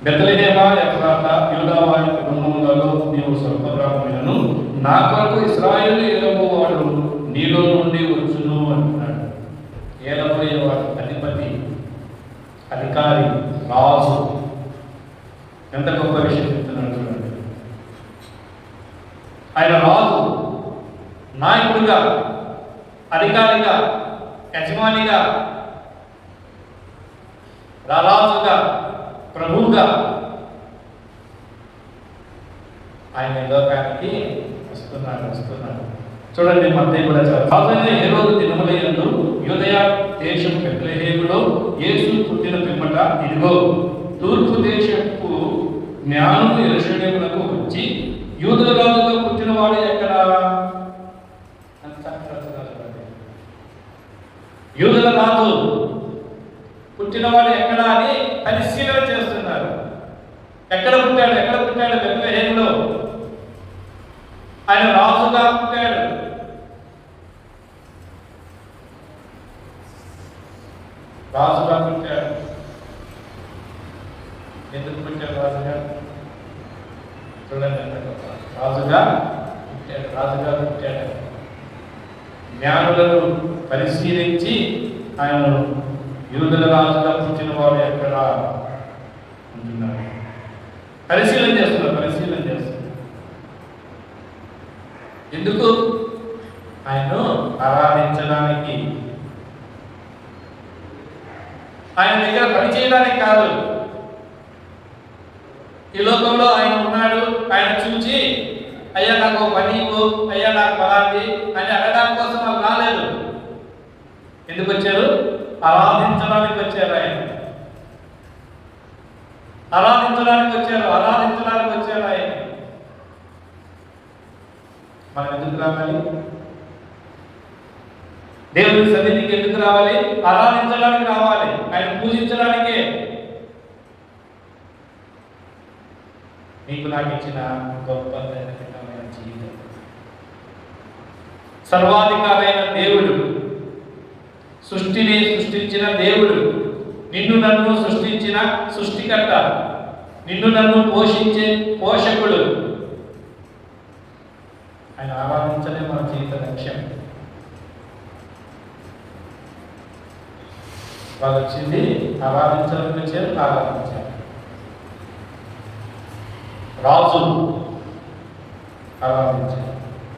బెత్లెహేమ ఎఫ్రాతా యూదా వారి కుటుంబములలో నీవు స్వల్పగ్రామములను నా కొరకు ఇశ్రాయేలు ఏలబోవాడు నీలో నుండి వచ్చును అంటున్నాడు. ఏలబోయేవాడు అధిపతి, అధికారి, రాజు. ఎంత గొప్ప విషయం చెప్తున్నాడు చూడండి. ఆయన రాజు, నాయకుడిగా, అధికారిగా, యజమానిగా, రాజుగా, ప్రభువుగా ఆయన లోకానికి వస్తున్నాడు. చూడండి, మత్తయి కూడా రాజైన హేరోదు దినములయందు యూదయ దేశం బెత్లెహేములో యేసు పుట్టిన పిమ్మట ఇదిగో తూర్పు దేశపు జ్ఞానులు యెరూషలేమునకు వచ్చి యూదుల రాజుగా పుట్టినవాడు ఎక్కడ? యూదుల రాజు పుట్టినవాడు ఎక్కడ అని పరిశీలన చేస్తున్నారు. ఎక్కడ పుట్టాడు? బెత్లెహేములో. ఆయన రాజుగా పుట్టాడు. ఎందుకు పుట్టాడు రాజుగా? చూడండి, రాజుగా పుట్టాడు. జ్ఞానులను పరిశీలించి ఆయన యూదుల రాజుగా పుట్టిన వాడు ఎక్కడ అంటున్నారు. పరిశీలన చేస్తున్నారు. ఎందుకు? ఆయన్ను ఆరాధించడానికి, ఆయన దగ్గర పని చేయడానికి కాదు. ఈ లోకంలో ఆయన ఉన్నాడు, ఆయన చూచి అయ్యా నాకు పని ఇవ్వు, అయ్యా నాకు పలాంటి అని అడగడానికి కోసం వాళ్ళు రాలేదు. ఎందుకు వచ్చారు? ఆరాధించడానికి వచ్చారు. ఆయన మనం ఎందుకు రావాలి? దేవుని సన్నిధికి ఎందుకు రావాలి? ఆరాధించడానికి రావాలి, ఆయన పూజించడానికే. నీకు నాకు ఇచ్చిన గొప్ప జీవితం. సర్వాధికారైన దేవుడు, సృష్టిని సృష్టించిన దేవుడు, నిన్ను నన్ను సృష్టించిన సృష్టికర్త, నిన్ను నన్ను పోషించే పోషకుడు. ఆయన ఆరాధించలే మన జీవిత లక్ష్యం. వాళ్ళు వచ్చింది ఆరాధించడానికి వచ్చారు, ఆరాధించారు. రాజు ఆరాధించారు.